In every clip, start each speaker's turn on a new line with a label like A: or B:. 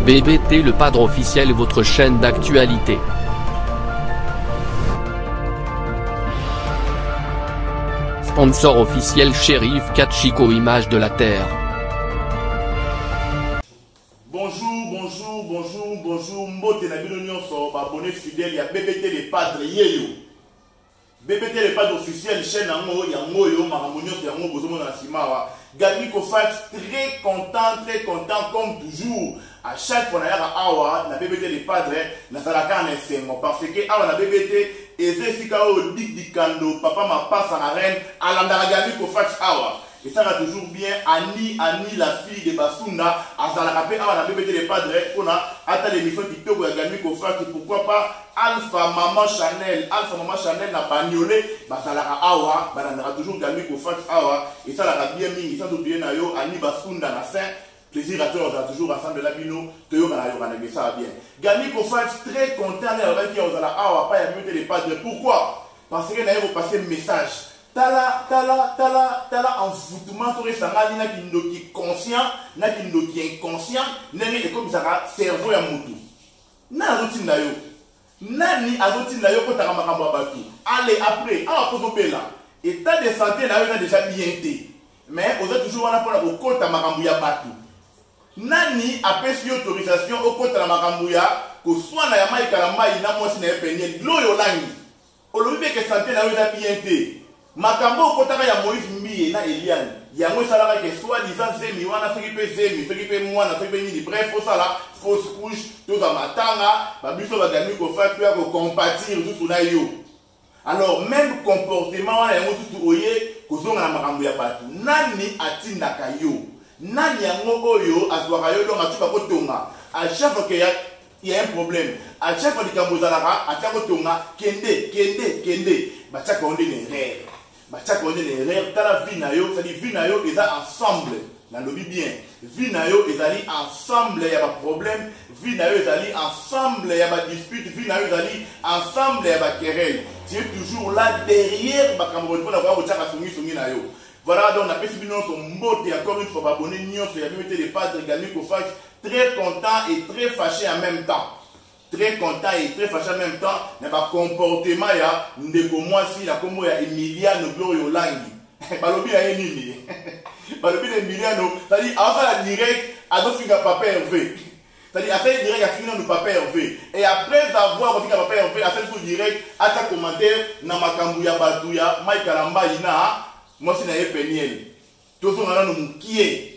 A: BBT Le Padre officiel est votre chaîne d'actualité. Sponsor officiel Shérif Kachiko Image de la Terre.
B: Bonjour, mbote na bino nyonso abonné fidèle ya BBT Le Padre yeyo. BBT Le Padre officiel chaîne yango yo makambo nyonso yango bozomona na simawa. Gami Kofax très content comme toujours. À chaque fois na yaka awa na BBT Le Padre na salaka na esengo parce que awa na BBT ezesika o dikando papa ma passe na reine alanda Gami Kofax awa. Et ça va toujours bien. Annie, la fille de Basunda, Azalaka pe awa na BBT Le Padre, on a atteint l'émission TikTok où il y a Gami Kofax, pourquoi pas Alpha Maman Chanel na bagnolé, Bazalaka awa, banandra toujours Gami Kofax awa, et ça la bien mis, sans oublier na yo, Annie Basunda na saint, plaisir à toi, on a toujours ensemble de la bino, que yo kana yo kana ça va bien. Gami Kofax très content d'avoir qui Ozala awa, pas y BBT Le Padre, pourquoi? Parce que na yo passer message. Tala envoûtement sur les sangani na kindoki conscient na kindoki inconscient nene comme ça cerveau ya mutu na azotinda yo nani azotinda yo ko taka makambo batu allez après pozo bela état de santé na yo na déjà bien té mais on a toujours wana pona ko kota makambo ya batu nani apesi autorisation au kota na makambo ya ko swana ya mai kalamba ina mwasi na epenye loyo langi olobi ke santé na yo na bien té makambo kotaka ya Moïse Mbiye na Eliane yango esalaka ke soi-disant zemi wana soki pe mwana soki pe nini bref osala fausse couche toza matanga babiso bagami Kofax pe ya kocompatir tutu na yo. Alors même comportement wana yango tutu oye kozonga na makambo ya bato nani atindaka yo nani yango oyo azwaka yo donc atuka kotonga à chaque fois que il y a un problème à chaque fois likambo ezalaka atia kotonga kende batiaka onde na erreur bachaka onde les rêves tala vie na yo c'est dire vie na yo eza ensemble na lobi bien vie na yo ezali ensemble ya ba problème vie na yo ezali ensemble ya ba dispute vie na yo ezali ensemble ya ba querelle tu es toujours là derrière ba kambo pour avoir ochaka songi na yo. Voilà donc on a pesi bino son mbote encore une fois abonné nyonso ya BBT Le Padre Gami Kofax très content et très fâché en même temps. Très content et très fâché en même temps, mais par comportement ya ndeko mwasi la kombo ya Emiliano Glorio Langi. Balobi ya nini? Balobi de Emiliano, c'est-à-dire avant la direct à dos finga papa Hervé. C'est-à-dire après direct à finir nous papa Hervé. Et après avoir finga papa Hervé, à faire direct à ta commentaire na makambu ya batu ya Mike Kalamba ina moi c'est na epeniel. Tozo ngana no mukie.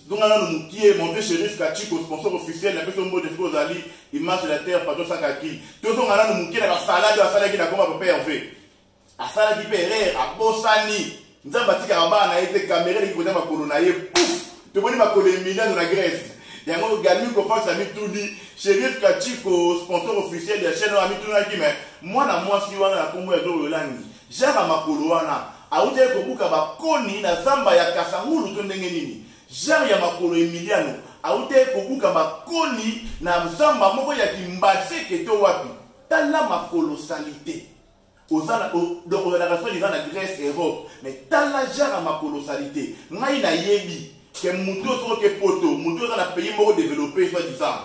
B: Donc, on a mon vieux Shérif Kachiko, sponsor officiel, la personne de Fozali, Image de la Terre, Patron Sakaki. Tout le monde a la salade, la salade qui a commencé à faire. La salade qui peut rire, à Bossani. Nous avons bâti Karamba, on a été caméra qui ma colonaille, pouf! Tu vois, ma colonie dans la Grèce. Il y a un Gami Kofax a mis tout dit. Shérif Kachiko, sponsor officiel de la chaîne, a mis tout dit. Mais moi, si on a la combo de Yolani, j'ai ma coloana. A où tu es pour Koni, la Zamba ya Kasangulu, tu n'es Jean ya makolo Emiliano aute kobuka makoni na mzamba moko ya kimbase keto wapi tala makolosalité ozala donc on a la raison dans la Grèce et Europe mais tala jara makolosalité ngai na yebi ke muto soko ke poto muto dans la pays moko développé soit disant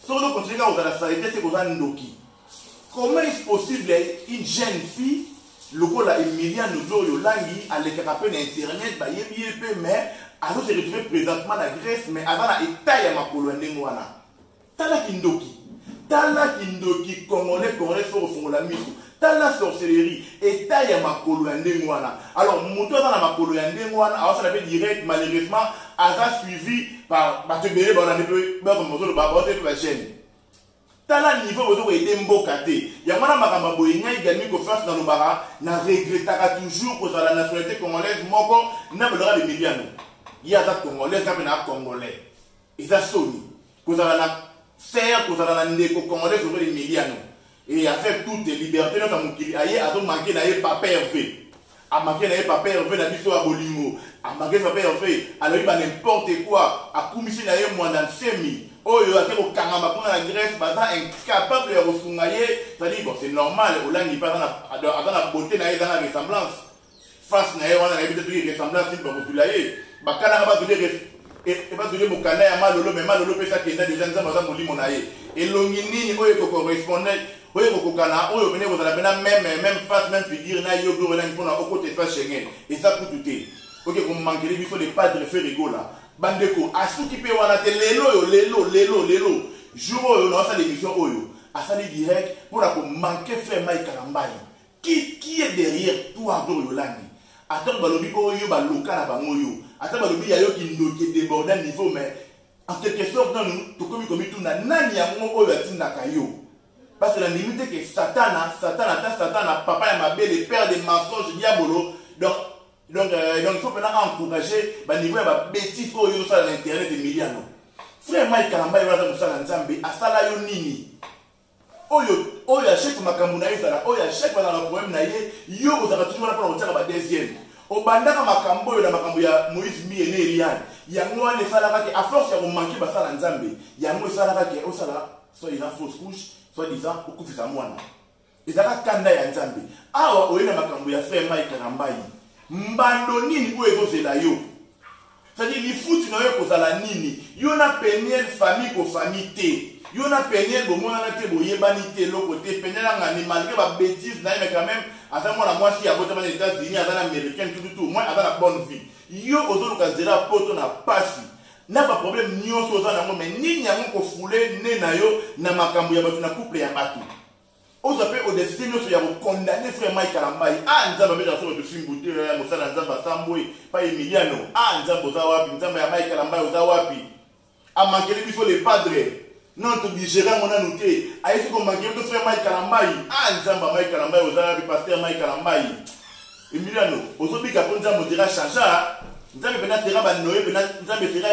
B: so donc continuer à la salité c'est qu'on a ndoki comment est-ce possible une jeune fille lokola Emiliano Glorio Langi à l'écran internet ba yebi mais alors se retrouver présentement la Grèce mais avant la état ya makolo ndengwana tala kindoki congolais sur fongola miso tala sorcellerie état ya makolo ndengwana alors muto za na makolo ya ndengwana alors ça fait direct malheureusement a suivi par batebele ba na pe ba ko mozo ba ba te ba chaîne tala niveau bozo ko ete mboka te ya mwana makamba boyenga Gami Kofax na lobara na regrettera toujours pour la nationalité congolaise moko na belora de Emiliano. Il y a des Congolais, il y a des Congolais. Et ça sonne. Vous avez la serre, vous avez la négo Congolais, vous avez les millions. Et avec toutes les libertés, nous avons manqué d'aller papa Hervé. À manquer d'aller papa Hervé, la mission à Bolingo. À manquer papa Hervé, alors il va n'importe quoi. À commission d'aller moins dans semi. Oh, il y a au Kanama, pour la Grèce, incapable de refungailler. C'est-à-dire, bon, c'est normal. Au land, il passe dans la beauté, dans la ressemblance. Face, on a peut-être une ressemblance, il va vous bakana ba et pas donner mon canal à malolo mais malolo peut ça qui est déjà nous avons moli mon aïe et longini oyo ko correspondait oyo ko kana oyo venez vous allez même face même figure na yo go na mpona au côté face Schengen et ça pour tout est OK comme manquer il faut les padres faire rigola bandeko asuki pe wana te lelo jour oyo na ça l'émission oyo à ça direct pour la manquer faire Mike Kalambai qui est derrière toi do Yolandi attends balobi oyo ba lokala ba moyo attends balobi ya yo ki ndoki déborder niveau mais en quelque sorte non tout comme tout na nani ya mo oyo atinda kayo parce que la limite que Satan papa et ma belle le père des mensonges diabolo donc il faut maintenant encourager ba niveau ba bêtise oyo sur l'internet de Miliano frère Mike Kalambai va ça na Nzambe asala yo nini oyo achète makambo na ezala oyo achète dans le problème na ye yo ozaka toujours na pour ba deuxième obandaka makambo oyo na makambo ya Moïse Miene Eliane yango wana esalaka ke à force ya komanke basala Nzambe yango esalaka ke osala soit disant fausse couche soit disant okufisa mwana ezalaka kanda ya Nzambe awa oyena makambo ya frère Mike Kalambai mbando nini oyo ezozela yo c'est-à-dire lifuti na yo kozala nini yo na peniel famille ko famille te yo na peniel bomona na te boyebani te loko te peniel ngani malgré ba bêtise na mais quand même ata mwana mwasi ya bota les États-Unis ata na américain tout moi ata na bonne vie yo ozoluka zela poto na pasi na ba problème nyonso oza nango mais nini yango ko fule ne na yo na makambo ya bato na couple ya bato ozape au décider nyonso ya ko condamner frère Mike Kalambai nzamba be daso de simbuté ya mosala nzamba sambwe pa Emiliano nzamba oza wapi nzamba ya Mike Kalambai oza wapi amankeli biso les padres non to bigérer mon anoté aïe ko manquer to frère Mike Kalambai nzamba Mike Kalambai oza wapi pasteur Mike Kalambai Emiliano ozobika po nzamba dira changer nzamba pena tera ba noé pena nzamba tera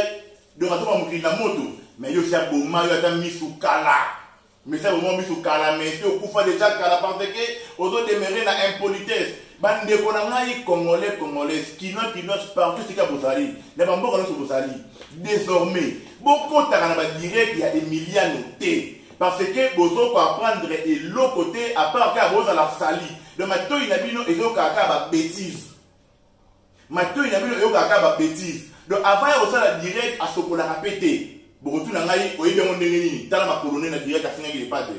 B: de rato mokili na moto mais yo sia boma yo ata misukala mais ça vraiment misukala mais si okufa déjà kala parce que ozo demeurer na impolitesse bande ko na ngai congolais kino partout c'est ka bozali na bamboka no bozali désormais beaucoup ta na ba direct ya Emiliano T parce que bozo ko apprendre et l'autre côté à part ka boza la sali de mato inabino ezo ka ba bêtise mato inabino ezo ka ba bêtise donc avant ya la direct à sokola répéter beaucoup na ngai oyebi ngo ndenge nini tala makolone na direct asinga ki pas de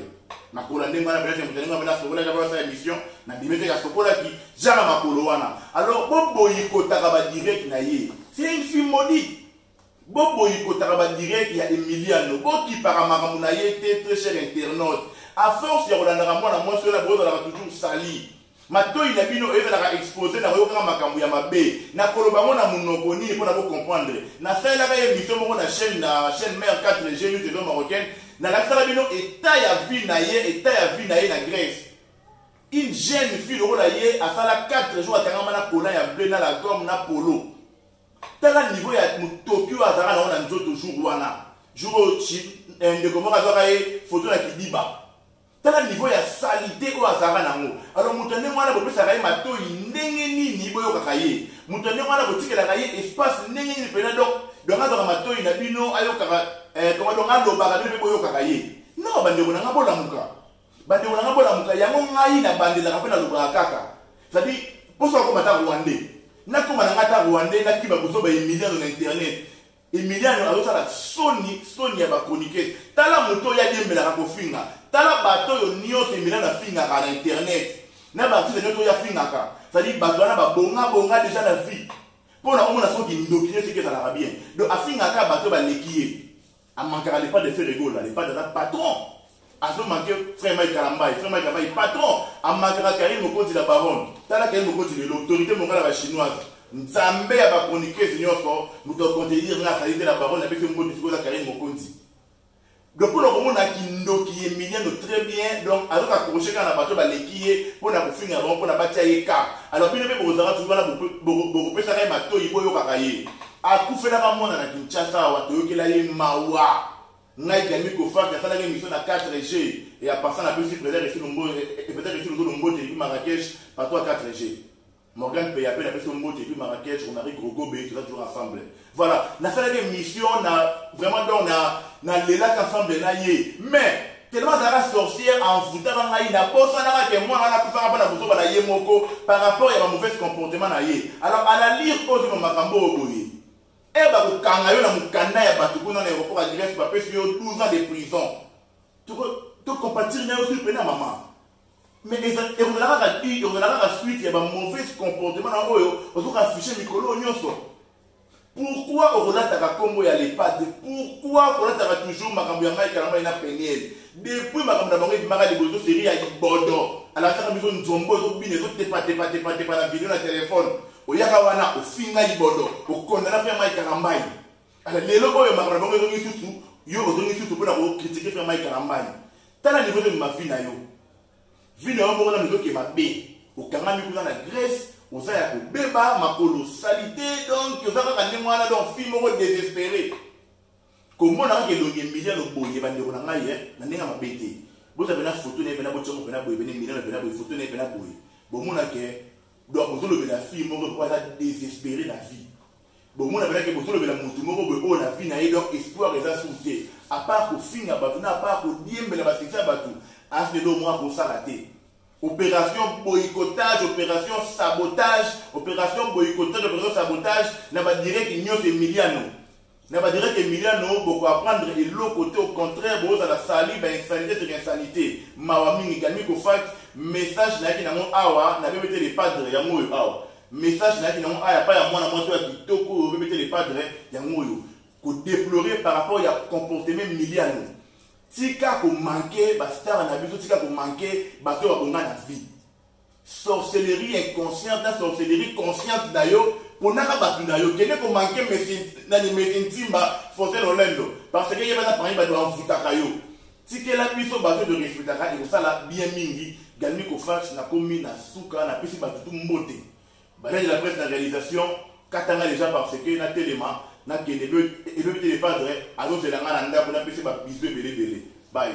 B: makola ndenge na bela mutane ngamba na sokola ka ba émission na dimete ka sokola ki jama makolo wana alors bobo yiko taka ba direct na ye c'est une fille maudite bobo yiko taka ba direct ya Emiliano boki para makambo na ye très cher internaute à force ya kolanda mwana mwasi na bozo la toujours sali mato ina bino ezalaka exposé na yoka makambo ya mabe na koloba ngo na munoko nini pona ko comprendre na sala ka émission mo na chaîne mère 4G nous devons marocaine na la sala bino état ya vie na ye na Grèce une jeune fille ro la ye a sala 4 jours atanga na kola ya bleu na la gomme na polo tala niveau ya Tokyo azara na nzoto jour wana jour de comment azara ye photo la kidiba tala niveau ya salité o azara nango alors mutane mwana bopesa kai matoi ndenge nini boyo kakaye mutane mwana botikela kai espace ndenge nini pena donc anga matoi na bino ayo kaka comment donc ando baka bino boyo kakaye non bande ko nanga bola muka yango ngai na bande la kapena lobaka kaka c'est-à-dire poso ko mata Rwandais na ko mananga ta Rwandais na kiba bozo ba Emiliano na internet Emiliano azosala soni ya ba chroniqueur tala moto ya dembela ka kofinga tala bato yo nyonso Emiliano afinga ka na internet na ba artiste nyonso ya finga ka c'est-à-dire bato wana ba bonga déjà la vie pona omona soki ndokine sike ça la bien donc afinga ka bato ba lekiye amankara les pas de faire rigolo les pas de la patron azo manquer frère Mike Kalambai patron amankara Karim Mokonzi la baronne tala Karim Mokonzi l'autorité mongala ba chinoise Nzambe ya ba chroniqueur nyonso muto contenir na qualité la baronne avec un mot de la Karim Mokonzi donc pour le moment na kindoki Emiliano très bien donc alors accrocher quand na bato ba lekiye pour na kufinga bon pour na batia yeka alors bien be bozara toujours na beaucoup pesa ka mato yibo yo kakaye akufela ka mona na Kinshasa wato yokela ye mawa ngai gami ko fa ka sala émission na 4G et à passer na plus président ici nombo et peut-être ici nombo de Marrakech par toi 4G Morgan paye appel après son mot et puis Marrakech on arrive Grogobe tout ça toujours ensemble voilà na sala émission na vraiment donc na lela ensemble na ye mais tellement ça sorcière en foutant ngai na posa na que moi na pisa pas na bozo ba ye moko par rapport à mauvais comportement na ye alors à la lire pose mon makambo oboye et bah au Canada na mukanda ya bato kuna na aéroport à Grèce ba pesi yo 12 ans de prison to compatir na yo sur pena maman mais et on a la suite ya ba mauvais comportement na oyo ozo afficher mikolo nyonso. Pourquoi on relate à Combo et à l'EHPAD? Pourquoi on relate toujours Makambo Yanga et Kalamba et na Peniel? Depuis Makambo Dabango et Mara de Bozo série à Bodo à la fin de la Zombo, les autres pas la vidéo la téléphone. Au Yakawana, au Finga Bodo, au Kondana Ferma et Kalamba. Alors les locaux et Makambo Dabango et Soussou, yo ont surtout pour la critiquer Ferma et Kalamba. T'as la niveau de ma vie na yo. Vie na yo, on a qui m'a bé. Au Kanami dans la Grèce. Vous avez un béba, ma colossalité, donc vous avez un film désespéré. Comment on a fait des millions de boyes, vous avez une photo, vous avez une photo, vous avez une photo, vous avez un film, vous avez désespéré la vie. Vous avez un film, vous avez la vie, donc espoir et associé. À part qu'au film, à part qu'au diem, mais la bâtisse à bateau, à ce moment pour s'arrêter. Opération boycottage, opération sabotage, opération boycottage, opération sabotage, n'a pas direct union Emiliano. N'a pas direct Emiliano, beaucoup apprendre et l'autre côté au contraire, beaucoup à la sali, insanité sur insanité. Mawami, Gami, Kofak, message n'a qui n'a mon awa, n'a pas mis les padres, y'a mon awa. Message n'a qui n'a mon awa, pas y'a moi, n'a moi, qui toko, veut mettre les padres, y'a mon yo. Qu'on déplorer par rapport à comportement Emiliano. Tika ko manquer bastar na biso tika ko manquer bato ba konga na vie sorcellerie inconsciente na sorcellerie consciente d'ailleurs pour naka bato d'ailleurs kene ko manquer mais timba forcer Rolando parce que yeba na parmi bato enfuta kayo tika la biso bato de refuta ka et ça la bien mingi galmi ko fax na komi na suka na pisi bato tout mbote balai de la presse la réalisation katanga déjà parce que na téléma na kende le padre alors c'est la ngana ndako na pesi ba bisou belé bye.